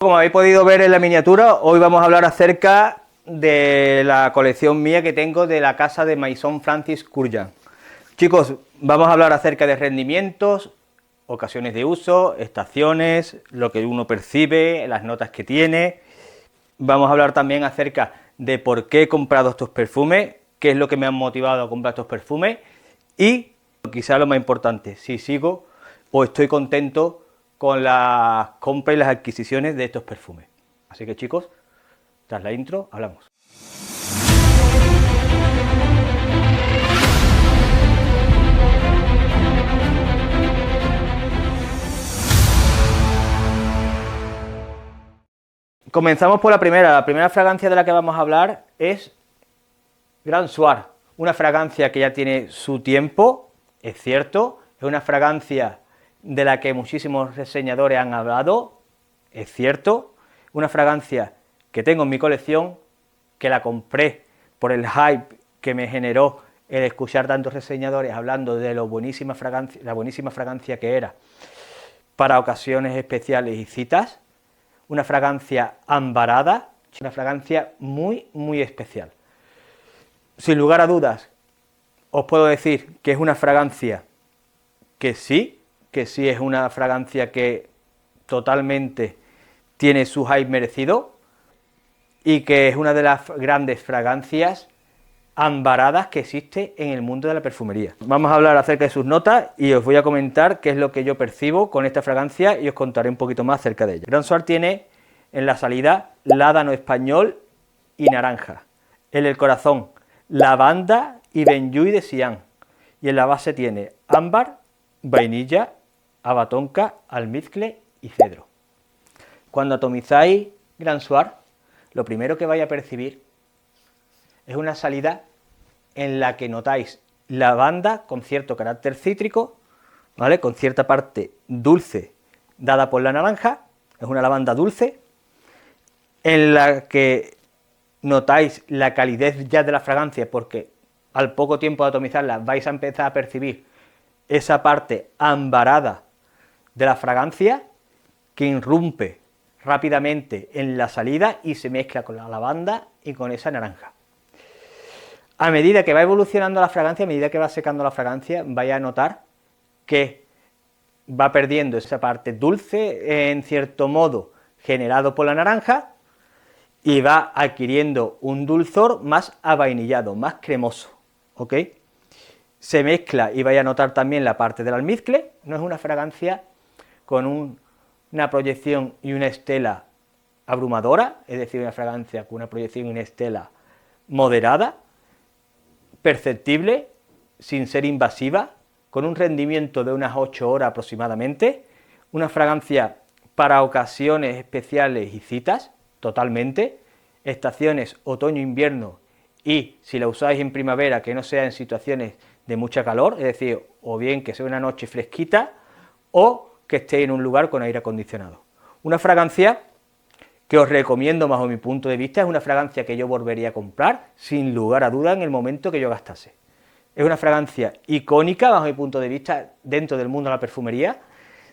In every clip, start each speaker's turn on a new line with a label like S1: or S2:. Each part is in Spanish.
S1: Como habéis podido ver en la miniatura, hoy vamos a hablar acerca de la colección mía que tengo de la casa de Maison Francis Kurkdjian. Chicos, vamos a hablar acerca de rendimientos, ocasiones de uso, estaciones, lo que uno percibe, las notas que tiene. Vamos a hablar también acerca de por qué he comprado estos perfumes, qué es lo que me ha motivado a comprar estos perfumes y, quizá lo más importante, si sigo o estoy contento con las compras y las adquisiciones de estos perfumes. Así que, chicos, tras la intro, hablamos. Comenzamos por la primera. La primera fragancia de la que vamos a hablar es Grand Soir, una fragancia que ya tiene su tiempo, es cierto, es una fragancia de la que muchísimos reseñadores han hablado, es cierto, una fragancia que tengo en mi colección, que la compré por el hype que me generó el escuchar tantos reseñadores hablando de lo buenísima fragancia, la buenísima fragancia que era para ocasiones especiales y citas, una fragancia ambarada, una fragancia muy especial. Sin lugar a dudas, os puedo decir que es una fragancia que sí es una fragancia que totalmente tiene su hype merecido y que es una de las grandes fragancias ambaradas que existe en el mundo de la perfumería. Vamos a hablar acerca de sus notas y os voy a comentar qué es lo que yo percibo con esta fragancia y os contaré un poquito más acerca de ella. Grand Soir tiene en la salida ládano español y naranja, en el corazón lavanda y benjuí de Xi'an, y en la base tiene ámbar, vainilla, abatonca, almizcle y cedro. Cuando atomizáis Grand Soir, lo primero que vais a percibir es una salida en la que notáis lavanda con cierto carácter cítrico, ¿vale?, con cierta parte dulce dada por la naranja, es una lavanda dulce, en la que notáis la calidez ya de la fragancia, porque al poco tiempo de atomizarla vais a empezar a percibir esa parte ambarada de la fragancia que irrumpe rápidamente en la salida y se mezcla con la lavanda y con esa naranja. A medida que va evolucionando la fragancia, a medida que va secando la fragancia, vais a notar que va perdiendo esa parte dulce, en cierto modo generado por la naranja, y va adquiriendo un dulzor más avainillado, más cremoso, ¿ok? Se mezcla y vais a notar también la parte del almizcle. No es una fragancia con una proyección y una estela abrumadora, es decir, una fragancia con una proyección y una estela moderada, perceptible, sin ser invasiva, con un rendimiento de unas 8 horas aproximadamente, una fragancia para ocasiones especiales y citas, totalmente, estaciones otoño-invierno, y si la usáis en primavera, que no sea en situaciones de mucha calor, es decir, o bien que sea una noche fresquita, o que esté en un lugar con aire acondicionado. Una fragancia que os recomiendo, bajo mi punto de vista, es una fragancia que yo volvería a comprar, sin lugar a duda, en el momento que yo gastase. Es una fragancia icónica, bajo mi punto de vista, dentro del mundo de la perfumería,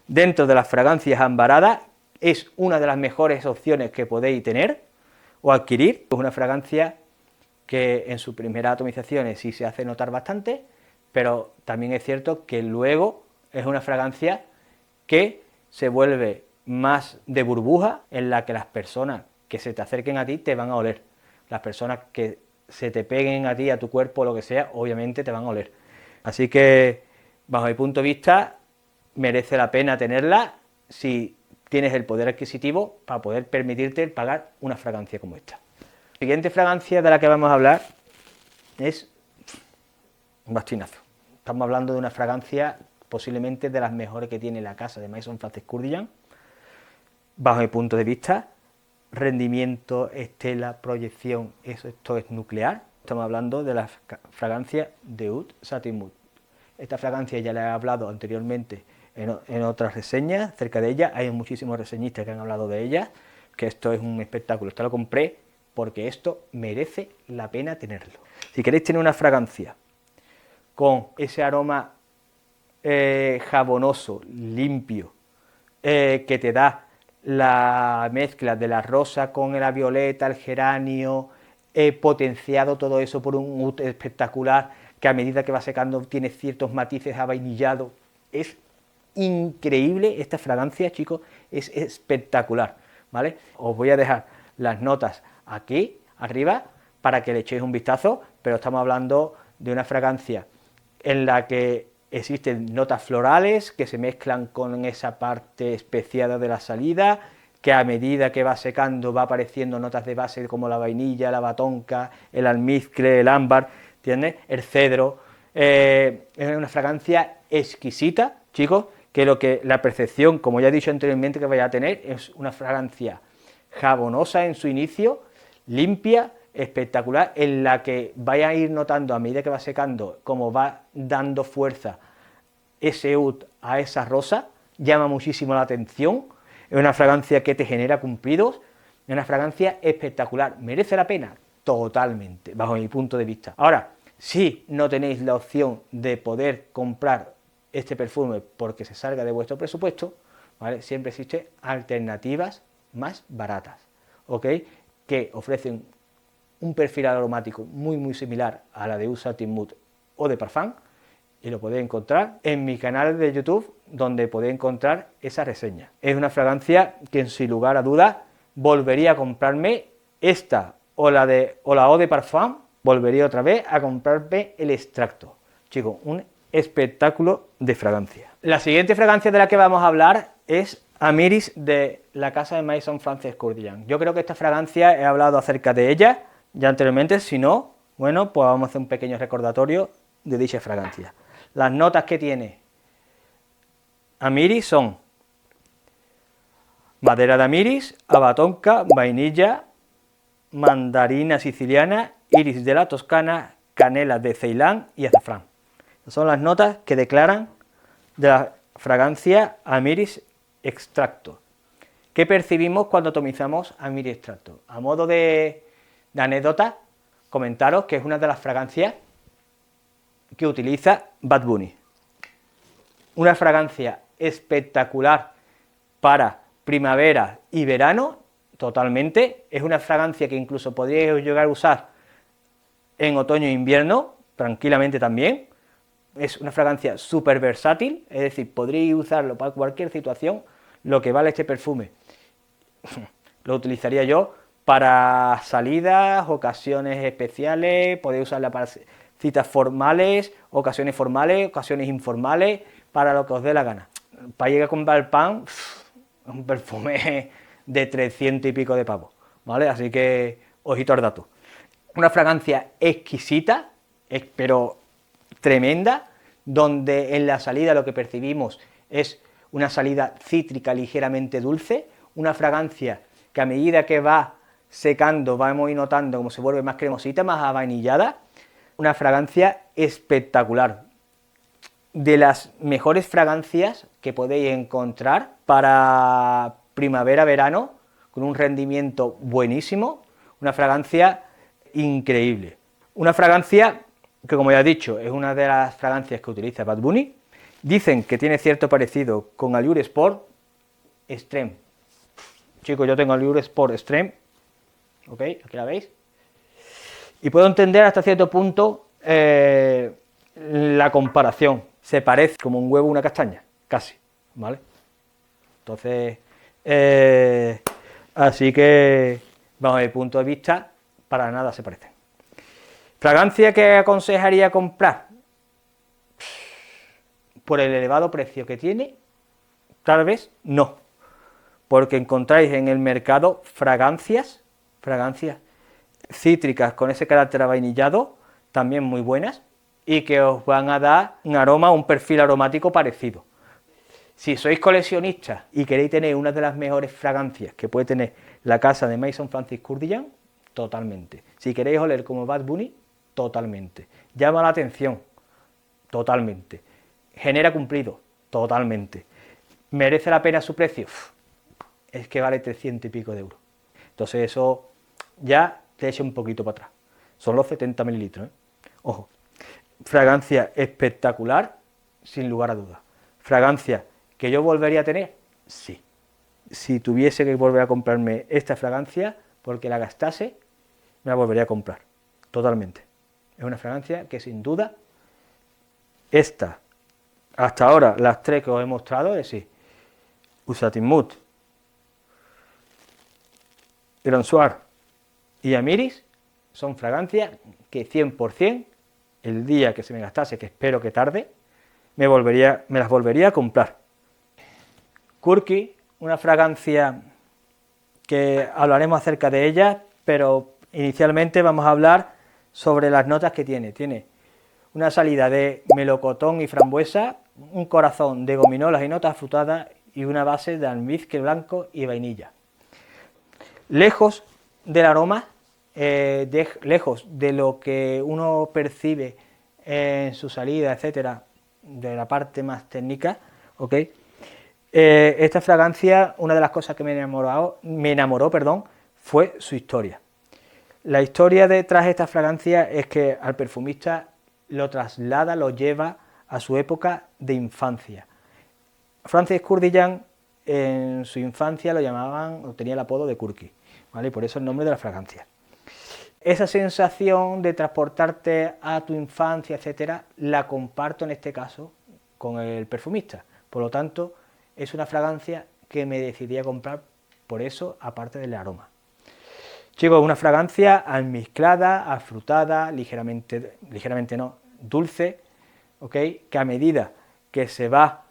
S1: dentro de las fragancias ambaradas, es una de las mejores opciones que podéis tener o adquirir. Es una fragancia que en sus primeras atomizaciones sí se hace notar bastante, pero también es cierto que luego es una fragancia que se vuelve más de burbuja, en la que las personas que se te acerquen a ti te van a oler, las personas que se te peguen a ti, a tu cuerpo, lo que sea, obviamente te van a oler. Así que, bajo mi punto de vista, merece la pena tenerla si tienes el poder adquisitivo para poder permitirte pagar una fragancia como esta. La siguiente fragancia de la que vamos a hablar es un bastinazo. Estamos hablando de una fragancia posiblemente de las mejores que tiene la casa de Maison Francis Kurkdjian, bajo mi punto de vista, rendimiento, estela, proyección, esto es nuclear. Estamos hablando de la fragancia de Oud Satin Mood. Esta fragancia ya la he hablado anteriormente en otras reseñas acerca de ella, hay muchísimos reseñistas que han hablado de ella, que esto es un espectáculo. Esto lo compré porque esto merece la pena tenerlo. Si queréis tener una fragancia con ese aroma jabonoso, limpio, que te da la mezcla de la rosa con la violeta, el geranio, he potenciado todo eso por un oud espectacular que a medida que va secando tiene ciertos matices avainillado. Es increíble esta fragancia, chicos, es espectacular, ¿vale? Os voy a dejar las notas aquí arriba para que le echéis un vistazo, pero estamos hablando de una fragancia en la que existen notas florales que se mezclan con esa parte especiada de la salida, que a medida que va secando va apareciendo notas de base como la vainilla, la batonca, el almizcle, el ámbar, ¿entiendes? El cedro. Es una fragancia exquisita, chicos, que la percepción, como ya he dicho anteriormente, que vaya a tener es una fragancia jabonosa en su inicio, limpia, espectacular, en la que vaya a ir notando a medida que va secando, como va dando fuerza ese oud a esa rosa, llama muchísimo la atención, es una fragancia que te genera cumplidos, es una fragancia espectacular, ¿merece la pena? Totalmente, bajo mi punto de vista. Ahora, si no tenéis la opción de poder comprar este perfume porque se salga de vuestro presupuesto, ¿vale? Siempre existen alternativas más baratas, ¿ok? Que ofrecen un perfil aromático muy similar a la de Oud Satin Mood o de Parfum, y lo podéis encontrar en mi canal de YouTube, donde podéis encontrar esa reseña. Es una fragancia que sin lugar a dudas volvería a comprarme esta o la Eau de Parfum, volvería otra vez a comprarme el extracto. Chicos, un espectáculo de fragancia. La siguiente fragancia de la que vamos a hablar es Amiris de la casa de Maison Francis Kurkdjian. Yo creo que esta fragancia he hablado acerca de ella ya anteriormente, si no, bueno, pues vamos a hacer un pequeño recordatorio de dicha fragancia. Las notas que tiene Amiris son madera de amiris, abatonca, vainilla, mandarina siciliana, iris de la Toscana, canela de Ceilán y azafrán. Son las notas que declaran de la fragancia Amiris extracto. ¿Qué percibimos cuando atomizamos Amiris extracto? A modo de anécdota, comentaros que es una de las fragancias que utiliza Bad Bunny. Una fragancia espectacular para primavera y verano, totalmente. Es una fragancia que incluso podríais llegar a usar en otoño e invierno, tranquilamente también. Es una fragancia súper versátil, es decir, podríais usarlo para cualquier situación. Lo que vale este perfume lo utilizaría yo para salidas, ocasiones especiales, podéis usarla para citas formales, ocasiones informales, para lo que os dé la gana. Para llegar a comprar el pan, un perfume de 300 y pico de pavos, ¿vale? Así que, ojito al dato. Una fragancia exquisita, pero tremenda, donde en la salida lo que percibimos es una salida cítrica ligeramente dulce, una fragancia que a medida que va secando vamos a ir notando cómo se vuelve más cremosita, más avainillada, una fragancia espectacular, de las mejores fragancias que podéis encontrar para primavera-verano, con un rendimiento buenísimo, una fragancia increíble. Una fragancia que, como ya he dicho, es una de las fragancias que utiliza Bad Bunny. Dicen que tiene cierto parecido con Allure Sport Extreme. Chicos, yo tengo Allure Sport Extreme, ¿ok? Aquí la veis. Y puedo entender hasta cierto punto la comparación. Se parece como un huevo a una castaña, casi, ¿vale? Entonces, así que, bajo mi punto de vista, para nada se parecen. ¿Fragancia que aconsejaría comprar? Por el elevado precio que tiene, tal vez no, porque encontráis en el mercado fragancias cítricas con ese carácter avainillado, también muy buenas, y que os van a dar un aroma, un perfil aromático parecido. Si sois coleccionistas y queréis tener una de las mejores fragancias que puede tener la casa de Maison Francis Kurkdjian, totalmente. Si queréis oler como Bad Bunny, totalmente. Llama la atención, totalmente. Genera cumplido, totalmente. ¿Merece la pena su precio? Es que vale 300 y pico de euros. Entonces eso ya te echa un poquito para atrás. Son los 70 mililitros, ¿eh? Ojo. Fragancia espectacular, sin lugar a dudas. Fragancia que yo volvería a tener, sí. si tuviese que volver a comprarme esta fragancia, porque la gastase, me la volvería a comprar, totalmente. Es una fragancia que sin duda, esta, hasta ahora, las tres que os he mostrado, es decir, Usatimut, Grand Soir y Amiris, son fragancias que 100%, el día que se me gastase, que espero que tarde, me las volvería a comprar. Kurki, una fragancia que hablaremos acerca de ella, pero inicialmente vamos a hablar sobre las notas que tiene. Tiene una salida de melocotón y frambuesa, un corazón de gominolas y notas frutadas y una base de almizcle blanco y vainilla. Lejos del aroma, lejos de lo que uno percibe en su salida, etcétera, de la parte más técnica, ¿ok? Esta fragancia, una de las cosas que me enamoró, fue su historia. La historia detrás de esta fragancia es que al perfumista lo traslada, lo lleva a su época de infancia. Francis Kurkdjian en su infancia lo llamaban, o tenía el apodo de Kurki, ¿vale? Y por eso el nombre de la fragancia. Esa sensación de transportarte a tu infancia, etcétera, la comparto en este caso con el perfumista. Por lo tanto, es una fragancia que me decidí a comprar por eso, aparte del aroma. Chicos, una fragancia almizclada, afrutada, ligeramente no, dulce, ¿ok? Que a medida que se va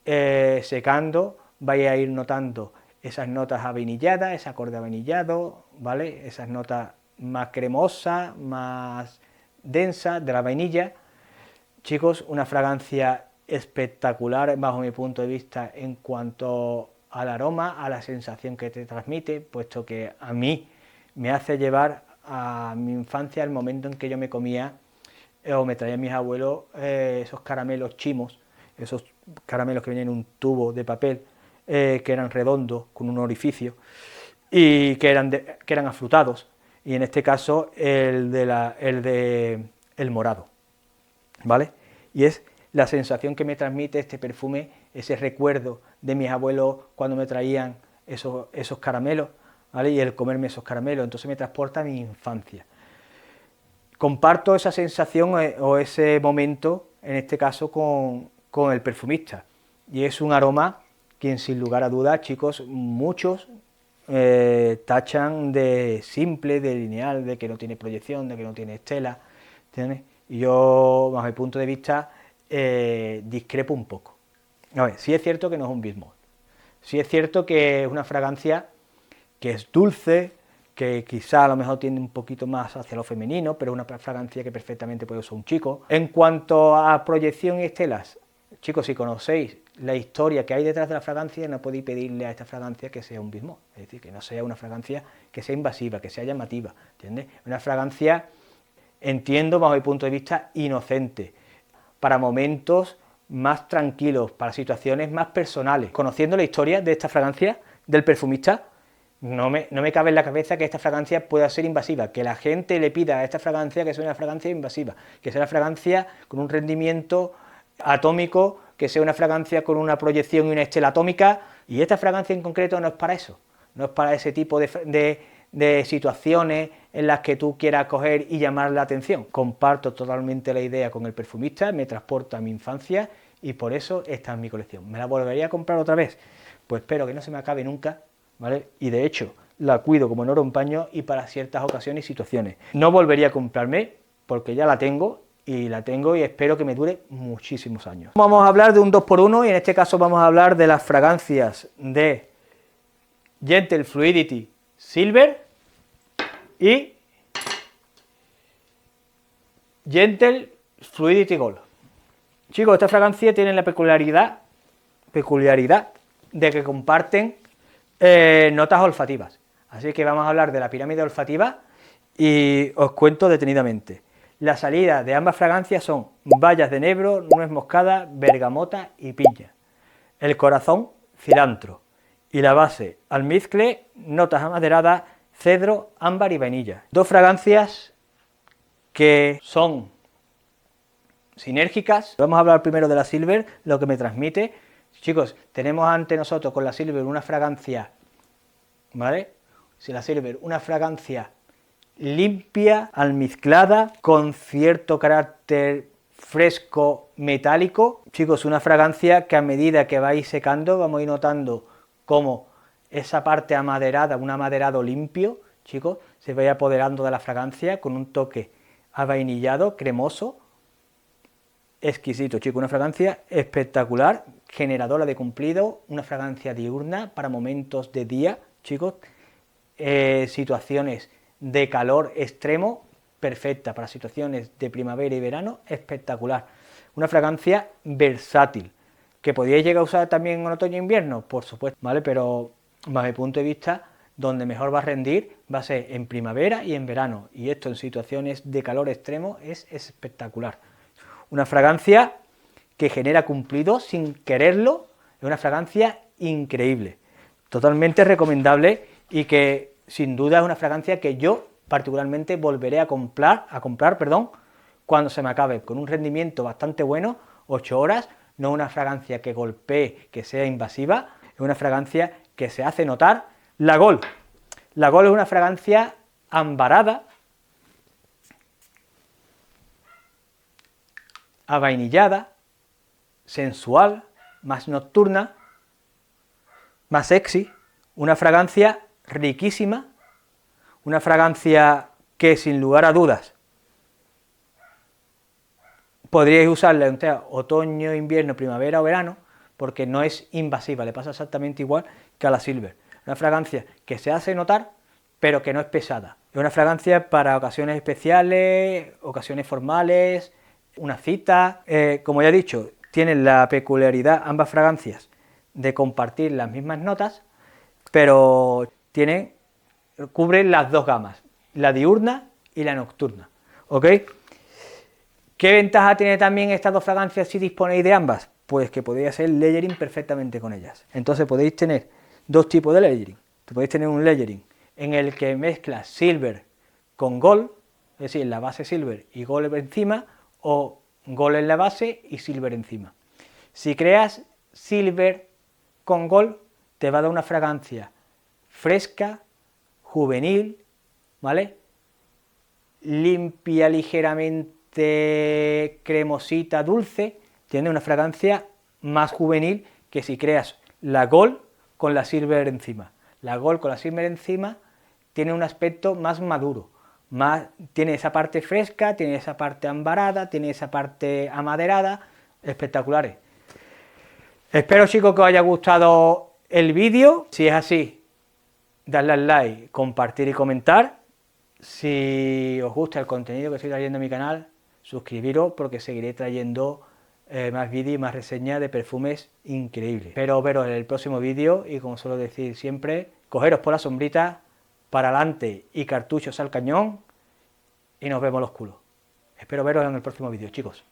S1: secando, vais a ir notando esas notas avainilladas, ese acorde avainillado, ¿vale? Esas notas más cremosas, más densas de la vainilla. Chicos, una fragancia espectacular bajo mi punto de vista en cuanto al aroma, a la sensación que te transmite, puesto que a mí me hace llevar a mi infancia, al momento en que yo me comía o me traían mis abuelos esos caramelos chimos, esos caramelos que venían en un tubo de papel, que eran redondos, con un orificio, y que eran afrutados, y en este caso el morado, ¿vale? Y es la sensación que me transmite este perfume, ese recuerdo de mis abuelos cuando me traían esos caramelos, ¿vale? Y el comerme esos caramelos, entonces me transporta a mi infancia. Comparto esa sensación o ese momento, en este caso, con el perfumista, y es un aroma que, sin lugar a dudas, chicos, muchos tachan de simple, de lineal, de que no tiene proyección, de que no tiene estela, ¿entiendes? Y yo, bajo mi punto de vista, discrepo un poco. A ver, sí es cierto que no es un bismol, sí es cierto que es una fragancia que es dulce, que quizá a lo mejor tiende un poquito más hacia lo femenino, pero es una fragancia que perfectamente puede usar un chico. En cuanto a proyección y estelas, chicos, si conocéis la historia que hay detrás de la fragancia, no podéis pedirle a esta fragancia que sea un bismol, es decir, que no sea una fragancia que sea invasiva, que sea llamativa, ¿entiendes? Una fragancia, entiendo, bajo mi punto de vista, inocente, para momentos más tranquilos, para situaciones más personales. Conociendo la historia de esta fragancia, del perfumista, no me cabe en la cabeza que esta fragancia pueda ser invasiva, que la gente le pida a esta fragancia que sea una fragancia invasiva, que sea una fragancia con un rendimiento atómico, que sea una fragancia con una proyección y una estela atómica, y esta fragancia en concreto no es para eso, no es para ese tipo de situaciones en las que tú quieras coger y llamar la atención. Comparto totalmente la idea con el perfumista, me transporta a mi infancia y por eso está en mi colección. ¿Me la volvería a comprar otra vez? Pues espero que no se me acabe nunca, ¿vale? Y de hecho la cuido como en oro en paño y para ciertas ocasiones y situaciones. No volvería a comprarme porque ya la tengo y espero que me dure muchísimos años. Vamos a hablar de un 2x1 y en este caso vamos a hablar de las fragancias de Gentle Fluidity Silver y Gentle Fluidity Gold. Chicos, esta fragancia tiene la peculiaridad de que comparten notas olfativas. Así que vamos a hablar de la pirámide olfativa y os cuento detenidamente. La salida de ambas fragancias son bayas de enebro, nuez moscada, bergamota y piña. El corazón, cilantro. Y la base, almizcle, notas amaderadas, cedro, ámbar y vainilla. Dos fragancias que son sinérgicas. Vamos a hablar primero de la Silver, lo que me transmite. Chicos, tenemos ante nosotros con la Silver una fragancia, ¿vale? Si la Silver, una fragancia limpia, almizclada, con cierto carácter fresco, metálico. Chicos, una fragancia que a medida que vais secando vamos a ir notando cómo esa parte amaderada, un amaderado limpio, chicos, se vaya apoderando de la fragancia con un toque avainillado, cremoso, exquisito, chicos, una fragancia espectacular, generadora de cumplido, una fragancia diurna para momentos de día, chicos, situaciones de calor extremo, perfecta, para situaciones de primavera y verano, espectacular. Una fragancia versátil, que podíais llegar a usar también en otoño e invierno, por supuesto, ¿vale? Pero, bajo mi punto de vista, donde mejor va a rendir va a ser en primavera y en verano, y esto en situaciones de calor extremo es espectacular. Una fragancia que genera cumplido sin quererlo, es una fragancia increíble, totalmente recomendable y que sin duda es una fragancia que yo particularmente volveré a comprar, cuando se me acabe, con un rendimiento bastante bueno, 8 horas, no una fragancia que golpee, que sea invasiva, es una fragancia que se hace notar. La Gol es una fragancia ambarada, avainillada, sensual, más nocturna, más sexy, una fragancia riquísima, una fragancia que sin lugar a dudas podríais usarla en otoño, invierno, primavera o verano, porque no es invasiva, le pasa exactamente igual que a la Silver. Una fragancia que se hace notar, pero que no es pesada. Es una fragancia para ocasiones especiales, ocasiones formales, una cita. Como ya he dicho, tienen la peculiaridad, ambas fragancias, de compartir las mismas notas, pero cubren las dos gamas, la diurna y la nocturna, ¿ok? ¿Qué ventaja tiene también estas dos fragancias si disponéis de ambas? Pues que podéis hacer layering perfectamente con ellas. Entonces podéis tener dos tipos de layering. Podéis tener un layering en el que mezclas Silver con Gold, es decir, la base Silver y Gold encima, o Gold en la base y Silver encima. Si creas Silver con Gold, te va a dar una fragancia fresca, juvenil, ¿vale? Limpia, ligeramente cremosita, dulce, tiene una fragancia más juvenil que si creas la Gold con la Silver encima. La Gold con la Silver encima tiene un aspecto más maduro, tiene esa parte fresca, tiene esa parte ambarada, tiene esa parte amaderada, espectaculares. Espero, chicos, que os haya gustado el vídeo. Si es así, dadle al like, compartir y comentar. Si os gusta el contenido que estoy trayendo en mi canal, suscribiros, porque seguiré trayendo más vídeos y más reseñas de perfumes increíbles. Espero veros en el próximo vídeo y, como suelo decir siempre, cogeros por la sombrita, para adelante y cartuchos al cañón, y nos vemos los culos. Espero veros en el próximo vídeo, chicos.